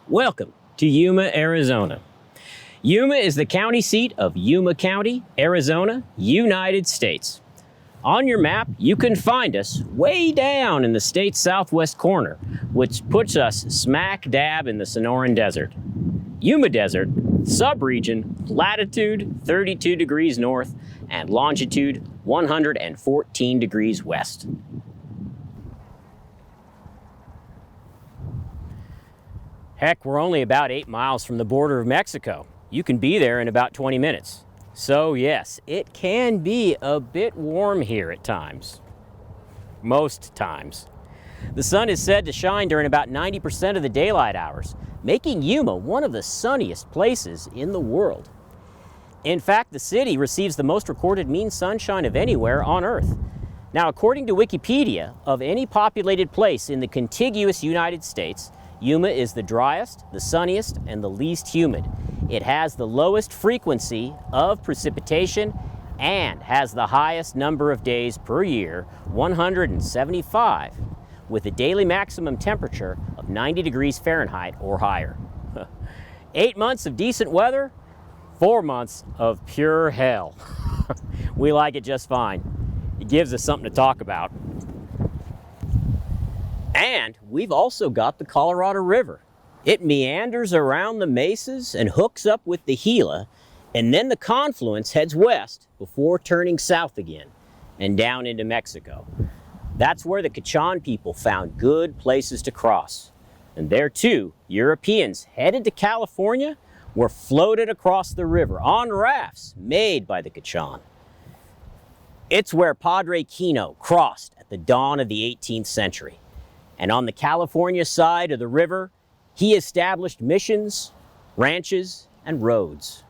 Welcome to Yuma, Arizona. Yuma is the county seat of Yuma County, Arizona, United States. On your map, you can find us way down in the state's southwest corner, which puts us smack dab in the Sonoran Desert. Yuma Desert, subregion, latitude 32 degrees north and longitude 114 degrees west. Heck, we're only about 8 miles from the border of Mexico. You can be there in about 20 minutes. So yes, it can be a bit warm here at times. Most times. The sun is said to shine during about 90% of the daylight hours, making Yuma one of the sunniest places in the world. In fact, the city receives the most recorded mean sunshine of anywhere on Earth. Now, according to Wikipedia, of any populated place in the contiguous United States, Yuma is the driest, the sunniest, and the least humid. It has the lowest frequency of precipitation and has the highest number of days per year, 175, with a daily maximum temperature of 90 degrees Fahrenheit or higher. 8 months of decent weather, 4 months of pure hell. We like it just fine. It gives us something to talk about. And we've also got the Colorado River. It meanders around the mesas and hooks up with the Gila, and then the confluence heads west before turning south again and down into Mexico. That's where the Kachan people found good places to cross. And there too, Europeans headed to California were floated across the river on rafts made by the Kachan. It's where Padre Kino crossed at the dawn of the 18th century. And on the California side of the river, he established missions, ranches, and roads.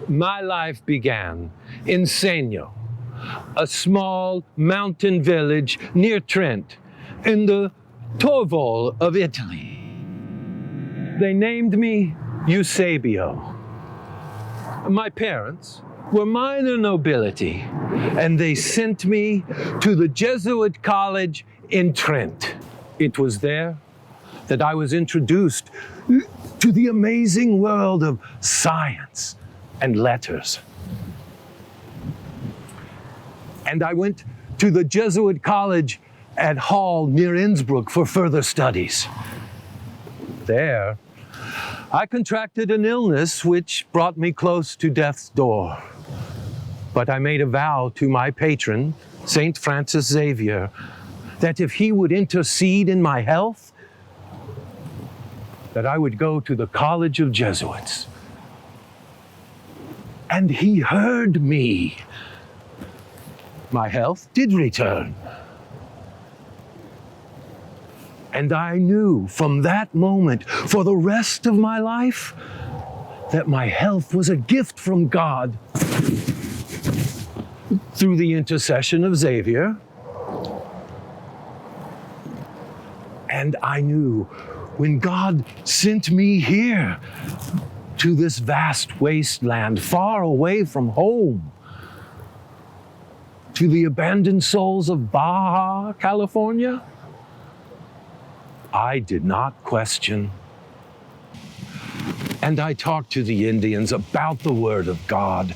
My life began in Segno, a small mountain village near Trent, in the Torval of Italy. They named me Eusebio. My parents were minor nobility, and they sent me to the Jesuit college in Trent. It was there that I was introduced to the amazing world of science and letters. And I went to the Jesuit college at Hall near Innsbruck for further studies. There, I contracted an illness which brought me close to death's door. But I made a vow to my patron, St. Francis Xavier, that if he would intercede in my health, that I would go to the College of Jesuits. And he heard me. My health did return. And I knew from that moment, for the rest of my life, that my health was a gift from God. Through the intercession of Xavier. And I knew when God sent me here to this vast wasteland, far away from home, to the abandoned souls of Baja California, I did not question. And I talked to the Indians about the Word of God.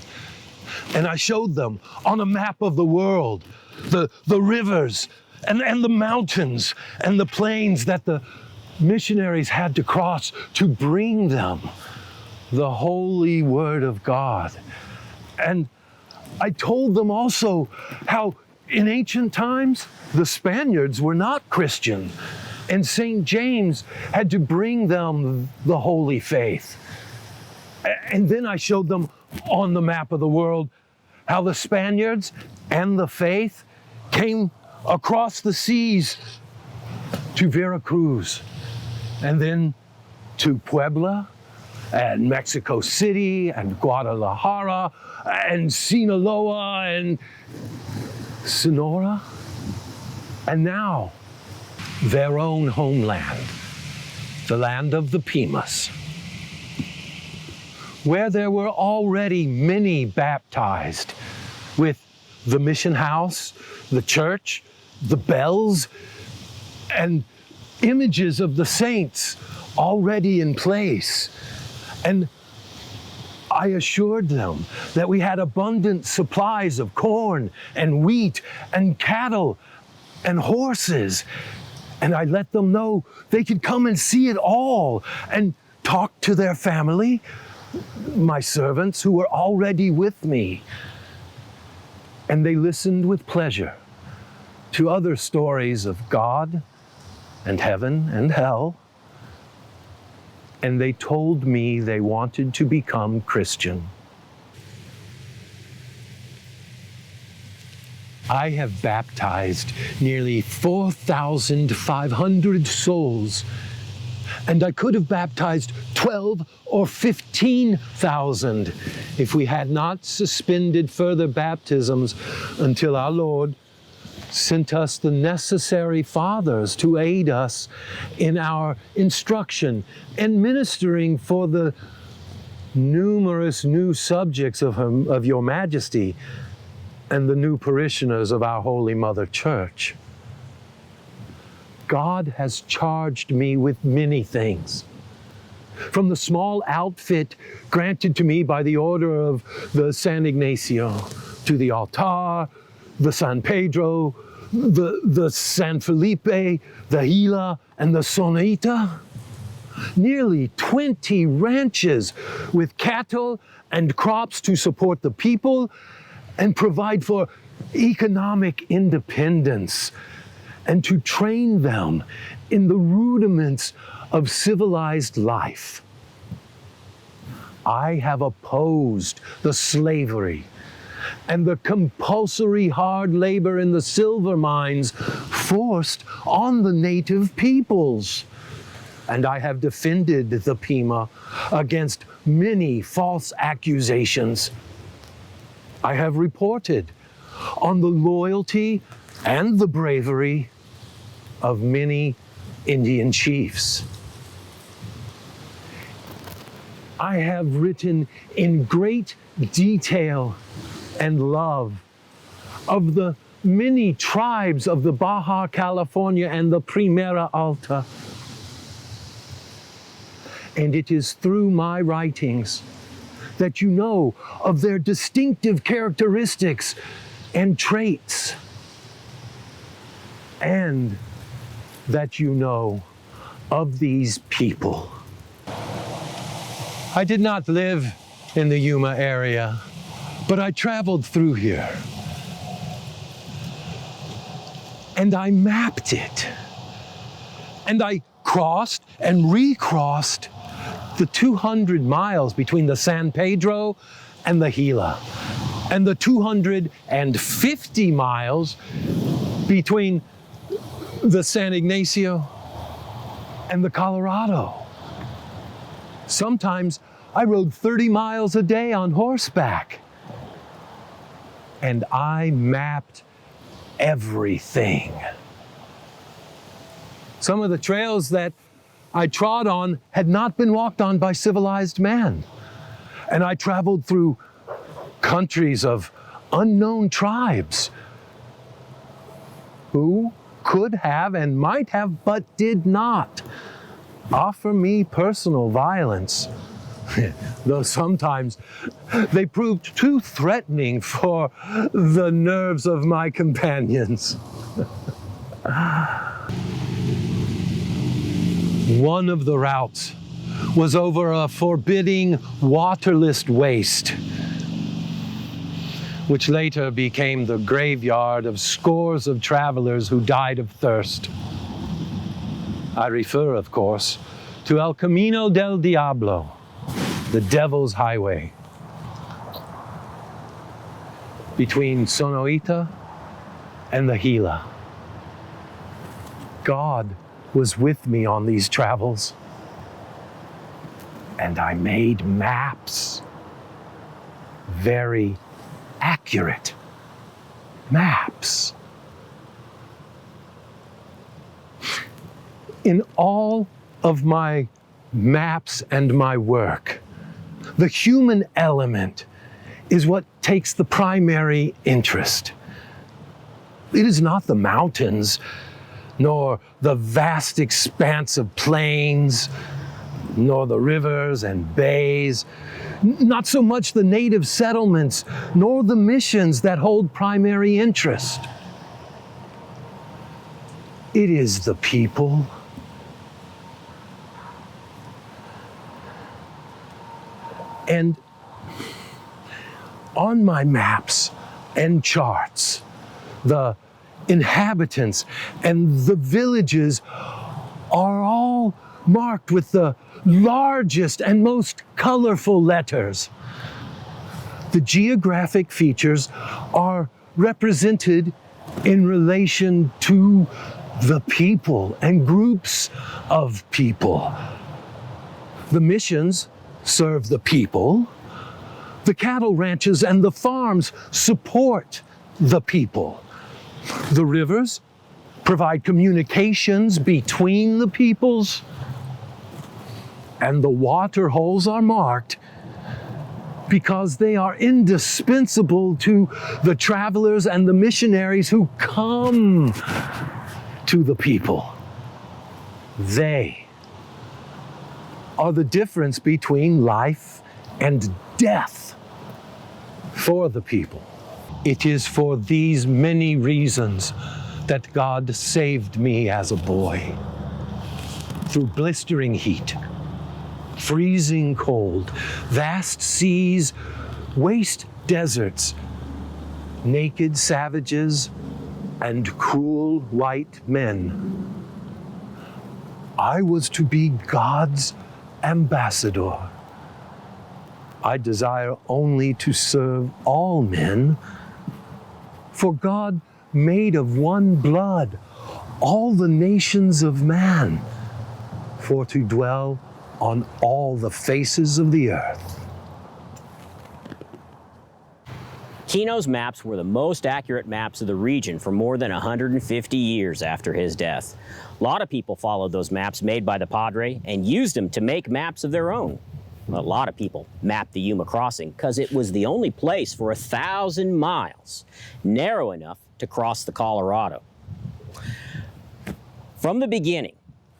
And I showed them on a map of the world, the rivers and the mountains and the plains that the missionaries had to cross to bring them the holy Word of God. And I told them also how in ancient times, the Spaniards were not Christian, and St. James had to bring them the holy faith. And then I showed them on the map of the world how the Spaniards and the faith came across the seas to Veracruz, and then to Puebla, and Mexico City, and Guadalajara, and Sinaloa, and Sonora, and now their own homeland, the land of the Pimas. where there were already many baptized, with the mission house, the church, the bells, and images of the saints already in place. And I assured them that we had abundant supplies of corn and wheat and cattle and horses. And I let them know they could come and see it all and talk to their family, my servants who were already with me. And they listened with pleasure to other stories of God and heaven and hell. And they told me they wanted to become Christian. I have baptized nearly 4,500 souls, and I could have baptized 12 or 15,000 if we had not suspended further baptisms until our Lord sent us the necessary fathers to aid us in our instruction and ministering for the numerous new subjects of Your Majesty and the new parishioners of our Holy Mother Church. God has charged me with many things. From the small outfit granted to me by the order of the San Ignacio, to the altar, the San Pedro, the San Felipe, the Gila, and the Sonaita. Nearly 20 ranches with cattle and crops to support the people and provide for economic independence, and to train them in the rudiments of civilized life. I have opposed the slavery and the compulsory hard labor in the silver mines forced on the native peoples. And I have defended the Pima against many false accusations. I have reported on the loyalty and the bravery of many Indian chiefs. I have written in great detail and love of the many tribes of the Baja California and the Primera Alta. And it is through my writings that you know of their distinctive characteristics and traits, and that you know of these people. I did not live in the Yuma area, but I traveled through here. And I mapped it. And I crossed and recrossed the 200 miles between the San Pedro and the Gila, and the 250 miles between the San Ignacio and the Colorado. Sometimes I rode 30 miles a day on horseback. And I mapped everything. Some of the trails that I trod on had not been walked on by civilized man. And I traveled through countries of unknown tribes who could have and might have, but did not, offer me personal violence. Though sometimes they proved too threatening for the nerves of my companions. One of the routes was over a forbidding, waterless waste, which later became the graveyard of scores of travelers who died of thirst. I refer, of course, to El Camino del Diablo, the Devil's Highway, between Sonoita and the Gila. God was with me on these travels, and I made maps, very accurate maps. In all of my maps and my work, The human element is what takes the primary interest. It is not the mountains, nor the vast expanse of plains, nor the rivers and bays, not so much the native settlements, nor the missions that hold primary interest. It is the people. And on my maps and charts, the inhabitants and the villages are all marked with the largest and most colorful letters. The geographic features are represented in relation to the people and groups of people. The missions serve the people. The cattle ranches and the farms support the people. The rivers provide communications between the peoples. And the water holes are marked because they are indispensable to the travelers and the missionaries who come to the people. They are the difference between life and death for the people. It is for these many reasons that God saved me as a boy. Through blistering heat, freezing cold, vast seas, waste deserts, naked savages, and cruel white men. I was to be God's ambassador. I desire only to serve all men, for God made of one blood all the nations of man, for to dwell on all the faces of the earth. Kino's maps were the most accurate maps of the region for more than 150 years after his death. A lot of people followed those maps made by the Padre and used them to make maps of their own. A lot of people mapped the Yuma crossing because it was the only place for 1,000 miles, narrow enough to cross the Colorado. From the beginning,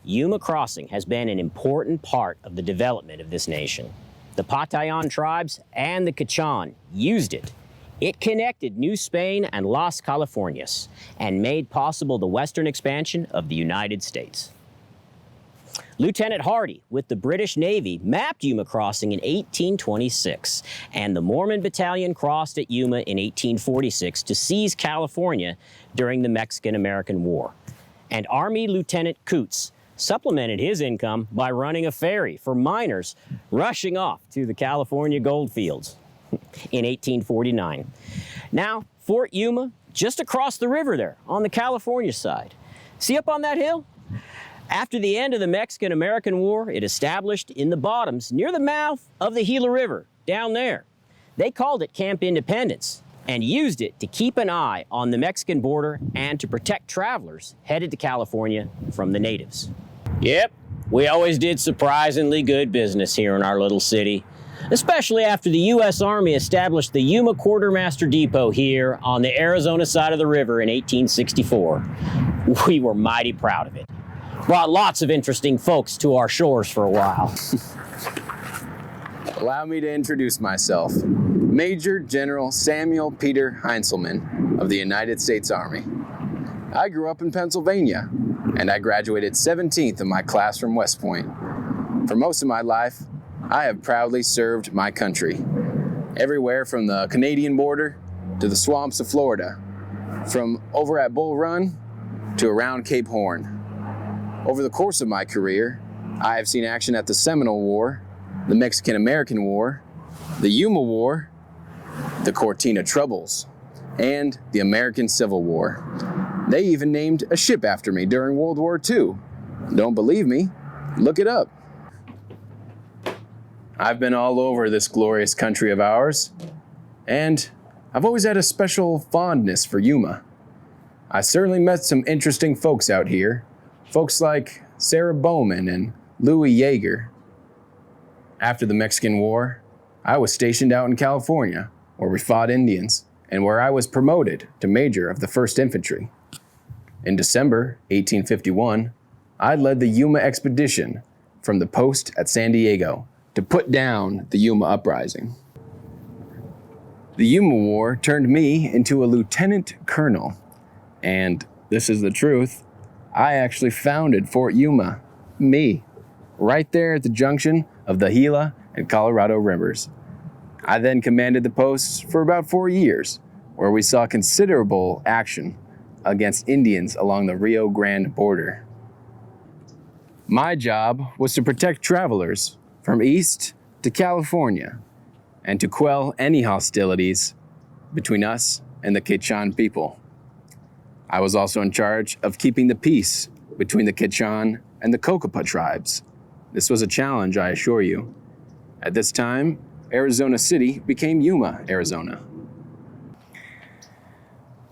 Yuma crossing has been an important part of the development of this nation. The Patayan tribes and the Kachan used it. It connected New Spain and Las Californias and made possible the western expansion of the United States. Lieutenant Hardy with the British Navy mapped Yuma crossing in 1826, and the Mormon Battalion crossed at Yuma in 1846 to seize California during the Mexican-American War. And Army Lieutenant Coots supplemented his income by running a ferry for miners rushing off to the California gold fields in 1849. Now, Fort Yuma, just across the river there on the California side. See up on that hill? After the end of the Mexican-American War, it established in the bottoms near the mouth of the Gila River down there. They called it Camp Independence and used it to keep an eye on the Mexican border and to protect travelers headed to California from the natives. Yep, we always did surprisingly good business here in our little city, especially after the U.S. Army established the Yuma Quartermaster Depot here on the Arizona side of the river in 1864. We were mighty proud of it. Brought lots of interesting folks to our shores for a while. Allow me to introduce myself. Major General Samuel Peter Heintzelman of the United States Army. I grew up in Pennsylvania, and I graduated 17th in my class from West Point. For most of my life, I have proudly served my country. Everywhere from the Canadian border to the swamps of Florida, from over at Bull Run to around Cape Horn. Over the course of my career, I have seen action at the Seminole War, the Mexican-American War, the Yuma War, the Cortina Troubles, and the American Civil War. They even named a ship after me during World War II. Don't believe me? Look it up. I've been all over this glorious country of ours, and I've always had a special fondness for Yuma. I certainly met some interesting folks out here. Folks like Sarah Bowman and Louis Yeager. After the Mexican War, I was stationed out in California, where we fought Indians, and where I was promoted to Major of the 1st Infantry. In December 1851, I led the Yuma expedition from the post at San Diego to put down the Yuma uprising. The Yuma War turned me into a lieutenant colonel, and this is the truth, I actually founded Fort Yuma, me, right there at the junction of the Gila and Colorado rivers. I then commanded the posts for about 4 years, where we saw considerable action against Indians along the Rio Grande border. My job was to protect travelers from east to California and to quell any hostilities between us and the Quechan people. I was also in charge of keeping the peace between the Quechan and the Cocopah tribes. This was a challenge, I assure you. At this time, Arizona City became Yuma, Arizona.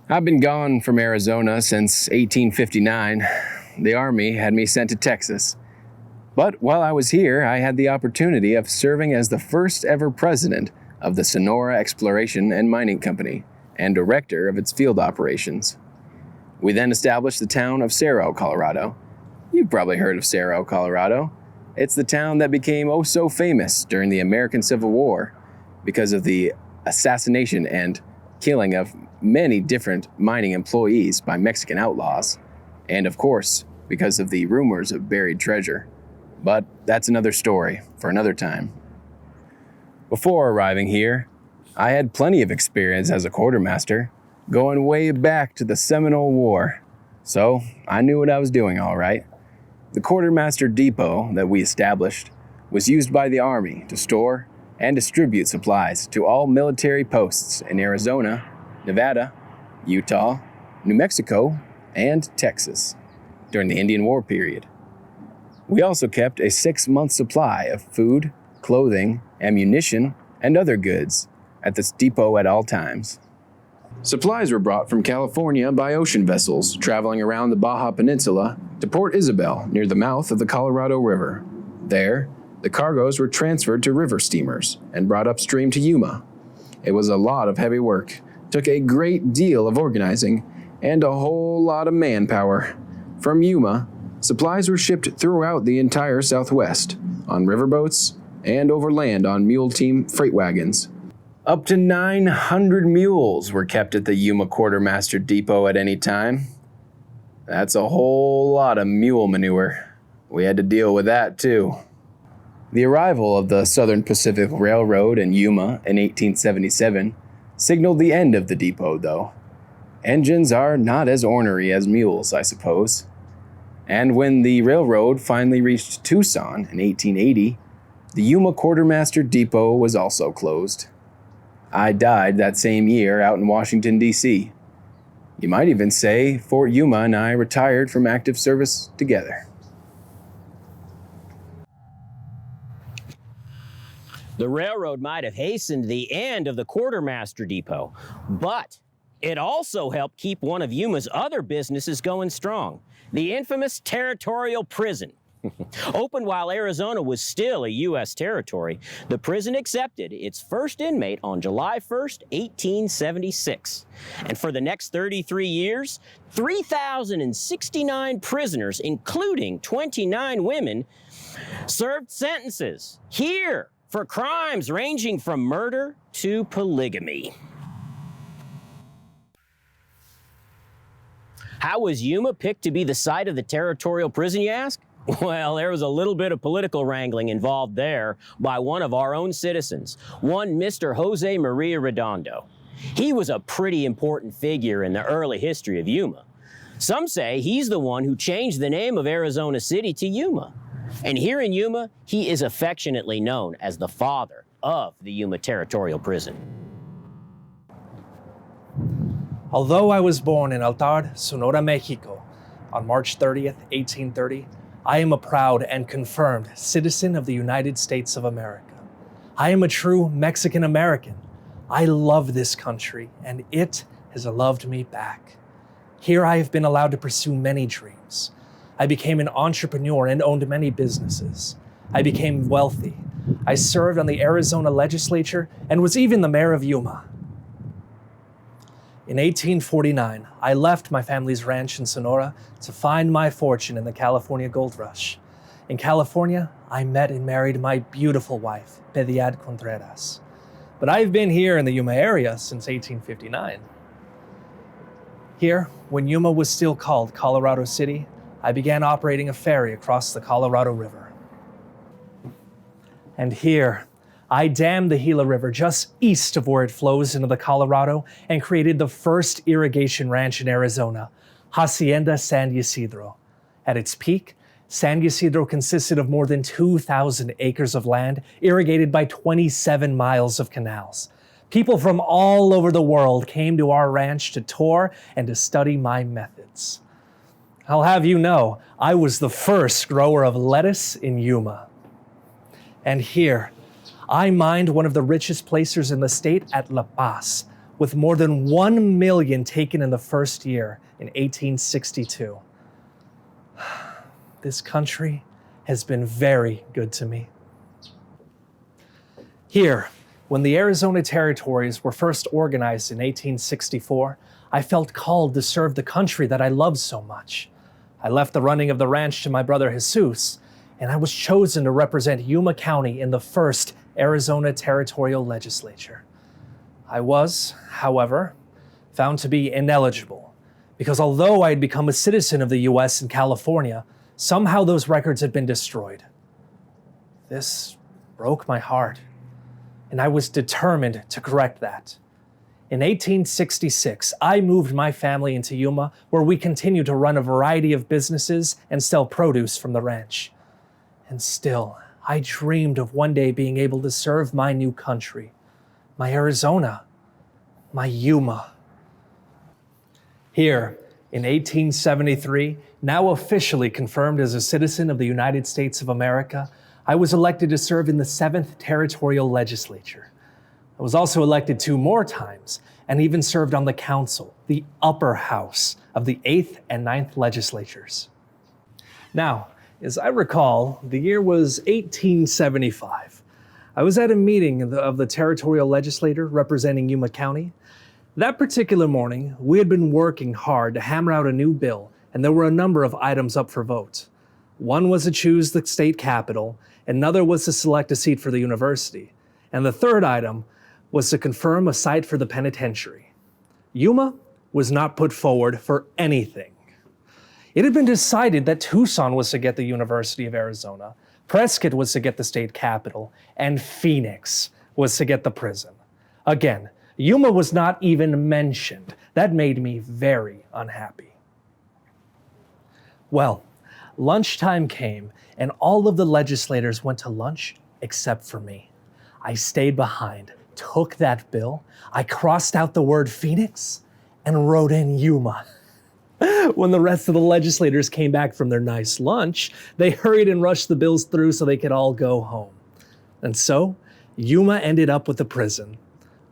I've been gone from Arizona since 1859. The Army had me sent to Texas. But while I was here, I had the opportunity of serving as the first ever president of the Sonora Exploration and Mining Company and director of its field operations. We then established the town of Cerro, Colorado. You've probably heard of Cerro, Colorado. It's the town that became oh so famous during the American Civil War because of the assassination and killing of many different mining employees by Mexican outlaws, and of course, because of the rumors of buried treasure. But that's another story for another time. Before arriving here, I had plenty of experience as a quartermaster, going way back to the Seminole War, so I knew what I was doing all right. The quartermaster depot that we established was used by the Army to store and distribute supplies to all military posts in Arizona, Nevada, Utah, New Mexico, and Texas during the Indian War period. We also kept a 6-month supply of food, clothing, ammunition, and other goods at this depot at all times. Supplies were brought from California by ocean vessels traveling around the Baja Peninsula to Port Isabel near the mouth of the Colorado River. There, the cargoes were transferred to river steamers and brought upstream to Yuma. It was a lot of heavy work, took a great deal of organizing, and a whole lot of manpower. From Yuma, supplies were shipped throughout the entire Southwest, on riverboats and over land on mule team freight wagons. Up to 900 mules were kept at the Yuma Quartermaster Depot at any time. That's a whole lot of mule manure. We had to deal with that too. The arrival of the Southern Pacific Railroad in Yuma in 1877 signaled the end of the depot, though. Engines are not as ornery as mules, I suppose. And when the railroad finally reached Tucson in 1880, the Yuma Quartermaster Depot was also closed. I died that same year out in Washington, D.C. You might even say Fort Yuma and I retired from active service together. The railroad might have hastened the end of the Quartermaster Depot, but it also helped keep one of Yuma's other businesses going strong, the infamous Territorial Prison. Opened while Arizona was still a U.S. territory, the prison accepted its first inmate on July 1st, 1876. And for the next 33 years, 3,069 prisoners, including 29 women, served sentences here for crimes ranging from murder to polygamy. How was Yuma picked to be the site of the Territorial Prison, you ask? Well, there was a little bit of political wrangling involved there by one of our own citizens, one Mr. Jose Maria Redondo. He was a pretty important figure in the early history of Yuma. Some say he's the one who changed the name of Arizona City to Yuma. And here in Yuma, he is affectionately known as the father of the Yuma Territorial Prison. Although I was born in Altar, Sonora, Mexico, on March 30th, 1830, I am a proud and confirmed citizen of the United States of America. I am a true Mexican American. I love this country, and it has loved me back. Here I have been allowed to pursue many dreams. I became an entrepreneur and owned many businesses. I became wealthy. I served on the Arizona legislature and was even the mayor of Yuma. In 1849, I left my family's ranch in Sonora to find my fortune in the California gold rush. In California, I met and married my beautiful wife, Piedad Contreras. But I've been here in the Yuma area since 1859. Here, when Yuma was still called Colorado City, I began operating a ferry across the Colorado River. And here, I dammed the Gila River just east of where it flows into the Colorado and created the first irrigation ranch in Arizona, Hacienda San Ysidro. At its peak, San Ysidro consisted of more than 2,000 acres of land irrigated by 27 miles of canals. People from all over the world came to our ranch to tour and to study my methods. I'll have you know, I was the first grower of lettuce in Yuma. And here, I mined one of the richest placers in the state at La Paz, with more than 1 million taken in the first year in 1862. This country has been very good to me. Here, when the Arizona territories were first organized in 1864, I felt called to serve the country that I loved so much. I left the running of the ranch to my brother Jesus, and I was chosen to represent Yuma County in the first Arizona Territorial Legislature. I was, however, found to be ineligible, because although I had become a citizen of the US and California, somehow those records had been destroyed. This broke my heart, and I was determined to correct that. In 1866, I moved my family into Yuma, where we continued to run a variety of businesses and sell produce from the ranch. And still, I dreamed of one day being able to serve my new country, my Arizona, my Yuma. Here, in 1873, now officially confirmed as a citizen of the United States of America, I was elected to serve in the 7th Territorial Legislature. I was also elected 2 more times and even served on the council, the upper house of the 8th and 9th legislatures. Now, as I recall, the year was 1875. I was at a meeting of the territorial legislature representing Yuma County. That particular morning, we had been working hard to hammer out a new bill, and there were a number of items up for vote. One was to choose the state capital, another was to select a seat for the university, and the third item was to confirm a site for the penitentiary. Yuma was not put forward for anything. It had been decided that Tucson was to get the University of Arizona, Prescott was to get the state capital, and Phoenix was to get the prison. Again, Yuma was not even mentioned. That made me very unhappy. Well, lunchtime came, and all of the legislators went to lunch except for me. I stayed behind, took that bill, I crossed out the word Phoenix, and wrote in Yuma. When the rest of the legislators came back from their nice lunch, they hurried and rushed the bills through so they could all go home. And so, Yuma ended up with the prison.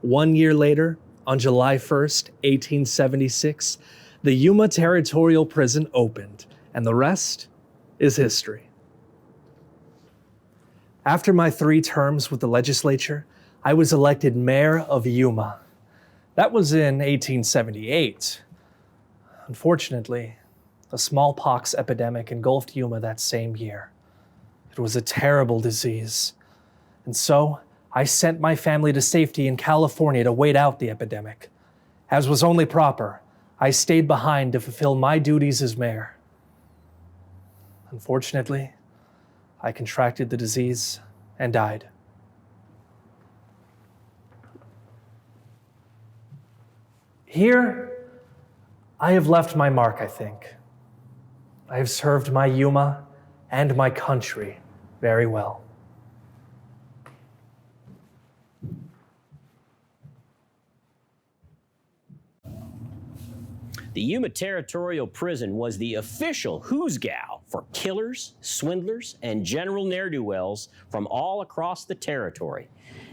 1 year later, on July 1st, 1876, the Yuma Territorial Prison opened, and the rest is history. After my 3 terms with the legislature, I was elected mayor of Yuma. That was in 1878. Unfortunately, a smallpox epidemic engulfed Yuma that same year. It was a terrible disease. And so, I sent my family to safety in California to wait out the epidemic. As was only proper, I stayed behind to fulfill my duties as mayor. Unfortunately, I contracted the disease and died. Here, I have left my mark, I think. I have served my Yuma and my country very well. The Yuma Territorial Prison was the official hoosgow for killers, swindlers, and general ne'er-do-wells from all across the territory.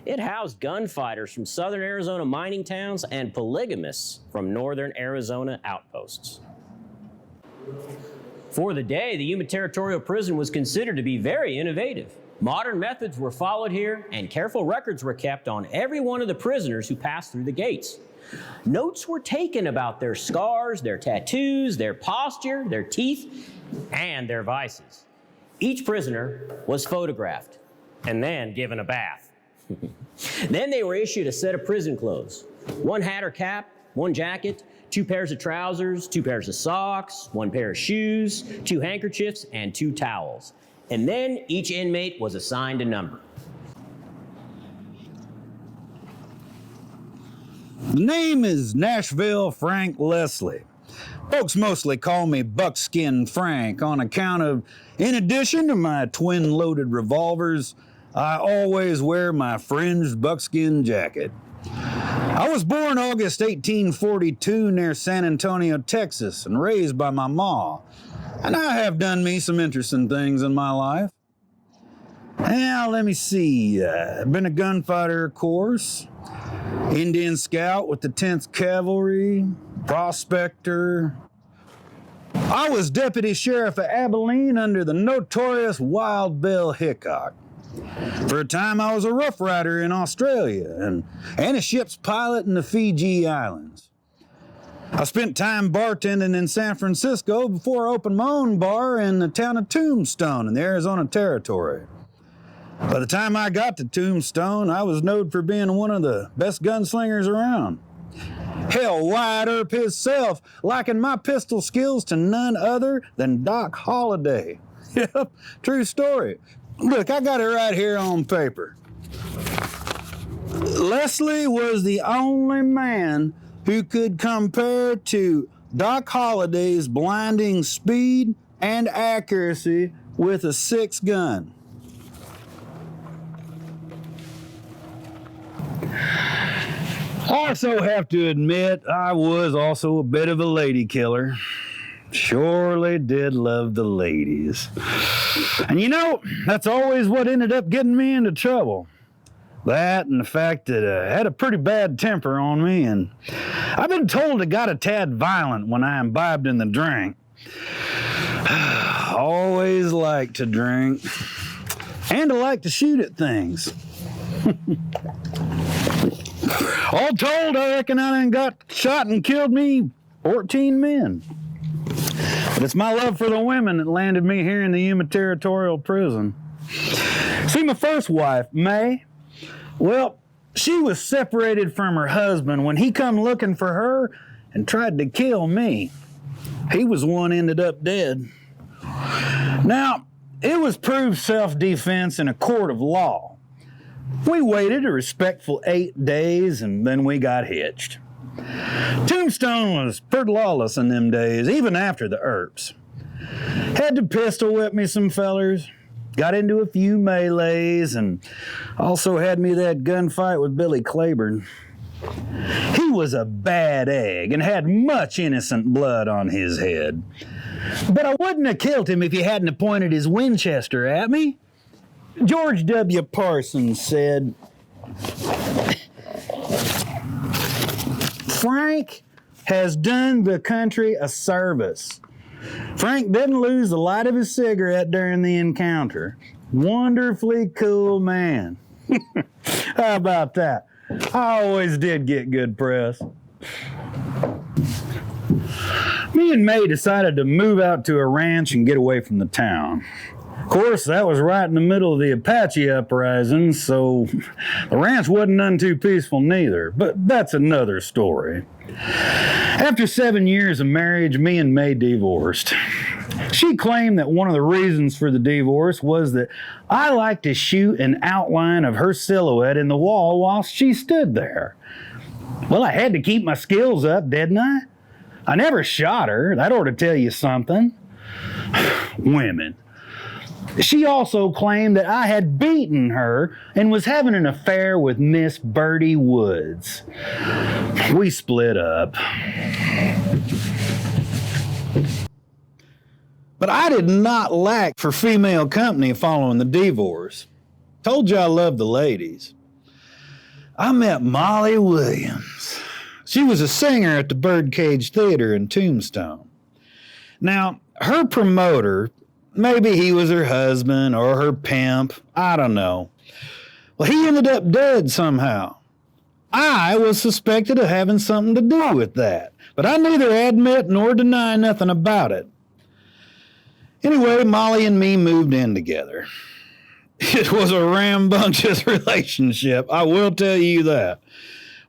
It housed gunfighters from southern Arizona mining towns and polygamists from northern Arizona outposts. For the day, the Yuma Territorial Prison was considered to be very innovative. Modern methods were followed here, and careful records were kept on every one of the prisoners who passed through the gates. Notes were taken about their scars, their tattoos, their posture, their teeth, and their vices. Each prisoner was photographed and then given a bath. Then they were issued a set of prison clothes: one hat or cap, one jacket, 2 pairs of trousers, 2 pairs of socks, 1 pair of shoes, 2 handkerchiefs, and 2 towels. And then each inmate was assigned a number. The name is Nashville Frank Leslie. Folks mostly call me Buckskin Frank on account of, in addition to my twin-loaded revolvers, I always wear my fringed buckskin jacket. I was born August 1842 near San Antonio, Texas, and raised by my ma. And I have done me some interesting things in my life. Now, let me see. I've been a gunfighter, of course. Indian scout with the 10th Cavalry. Prospector. I was deputy sheriff of Abilene under the notorious Wild Bill Hickok. For a time, I was a rough rider in Australia and a ship's pilot in the Fiji Islands. I spent time bartending in San Francisco before I opened my own bar in the town of Tombstone in the Arizona Territory. By the time I got to Tombstone, I was known for being one of the best gunslingers around. Hell, Wyatt Earp himself likened my pistol skills to none other than Doc Holliday. Yep, true story. Look, I got it right here on paper. Leslie was the only man who could compare to Doc Holliday's blinding speed and accuracy with a 6 gun. I also have to admit, I was also a bit of a lady killer. Surely did love the ladies. And you know, that's always what ended up getting me into trouble. That and the fact that I had a pretty bad temper on me, and I've been told it got a tad violent when I imbibed in the drink. Always liked to drink, and I like to shoot at things. All told, I reckon I done got shot and killed me 14 men. But it's my love for the women that landed me here in the Yuma Territorial Prison. See, my first wife, May, well, she was separated from her husband when he come looking for her and tried to kill me. He was the one ended up dead. Now, it was proved self-defense in a court of law. We waited a respectful 8 days and then we got hitched. Tombstone was pretty lawless in them days, even after the Earps. Had to pistol whip me some fellers, got into a few melees, and also had me that gunfight with Billy Claiborne. He was a bad egg and had much innocent blood on his head. But I wouldn't have killed him if he hadn't pointed his Winchester at me. George W. Parsons said, Frank has done the country a service. Frank didn't lose the light of his cigarette during the encounter. Wonderfully cool man. How about that? I always did get good press. Me and May decided to move out to a ranch and get away from the town. Of course, that was right in the middle of the Apache uprising, so the ranch wasn't none too peaceful neither, but that's another story. After 7 years of marriage, me and May divorced. She claimed that one of the reasons for the divorce was that I liked to shoot an outline of her silhouette in the wall while she stood there. Well, I had to keep my skills up, didn't I? I never shot her. That ought to tell you something. Women. She also claimed that I had beaten her and was having an affair with Miss Bertie Woods. We split up. But I did not lack for female company following the divorce. Told you I loved the ladies. I met Molly Williams. She was a singer at the Birdcage Theater in Tombstone. Now, her promoter, Maybe he was her husband or her pimp. I don't know. Well, he ended up dead somehow. I was suspected of having something to do with that, but I neither admit nor deny nothing about it. Anyway, Molly and me moved in together. It was a rambunctious relationship, I will tell you that.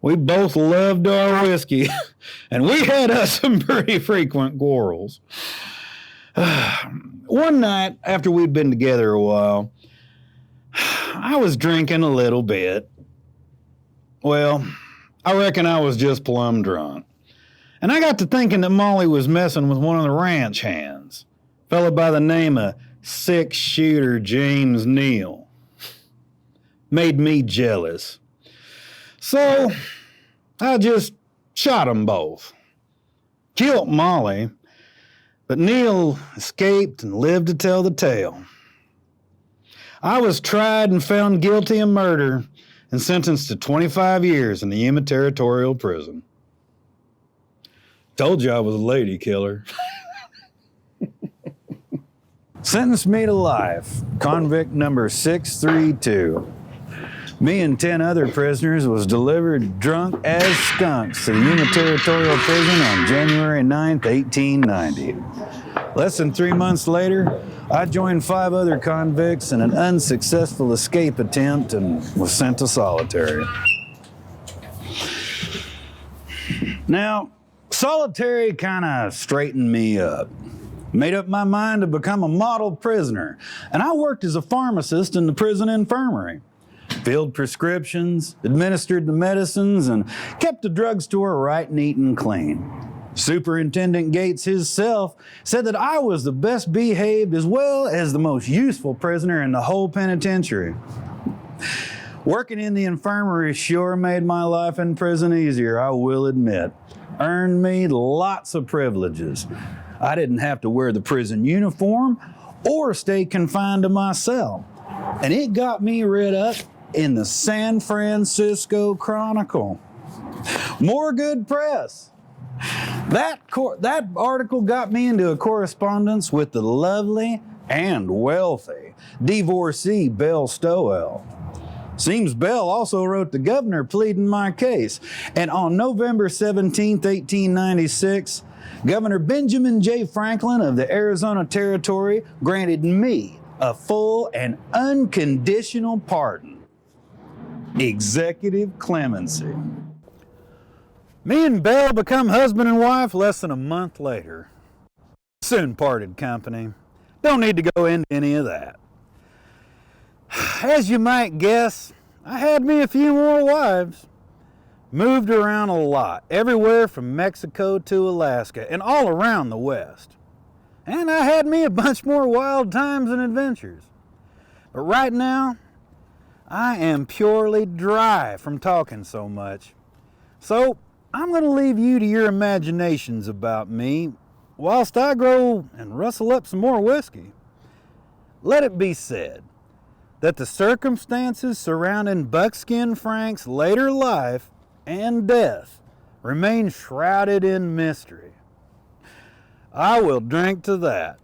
We both loved our whiskey, and we had us some pretty frequent quarrels. One night, after we'd been together a while, I was drinking a little bit. Well, I reckon I was just plumb drunk. And I got to thinking that Molly was messing with one of the ranch hands, a fella by the name of six-shooter James Neal. Made me jealous. So I just shot them both. Killed Molly, but Neal escaped and lived to tell the tale. I was tried and found guilty of murder and sentenced to 25 years in the Yuma Territorial Prison. Told you I was a lady killer. Sentenced me to life, convict number 632. Me and 10 other prisoners was delivered drunk as skunks to the Yuma Territorial Prison on January 9th, 1890. Less than 3 months later, I joined 5 other convicts in an unsuccessful escape attempt and was sent to solitary. Now, solitary kind of straightened me up. Made up my mind to become a model prisoner, and I worked as a pharmacist in the prison infirmary. Filled prescriptions, administered the medicines, and kept the drugstore right neat and clean. Superintendent Gates himself said that I was the best behaved as well as the most useful prisoner in the whole penitentiary. Working in the infirmary sure made my life in prison easier, I will admit. Earned me lots of privileges. I didn't have to wear the prison uniform or stay confined to my cell. And it got me read up in the San Francisco Chronicle. More good press. That article got me into a correspondence with the lovely and wealthy divorcee Belle Stowell. Seems Belle also wrote the governor pleading my case. And on November 17th, 1896, Governor Benjamin J. Franklin of the Arizona Territory granted me a full and unconditional pardon. Executive clemency. Me and Belle become husband and wife less than a month later. Soon parted company. Don't need to go into any of that. As you might guess, I had me a few more wives. Moved around a lot, everywhere from Mexico to Alaska and all around the West. And I had me a bunch more wild times and adventures. But right now, I am purely dry from talking so much. So I'm going to leave you to your imaginations about me whilst I grow and rustle up some more whiskey. Let it be said that the circumstances surrounding Buckskin Frank's later life and death remain shrouded in mystery. I will drink to that.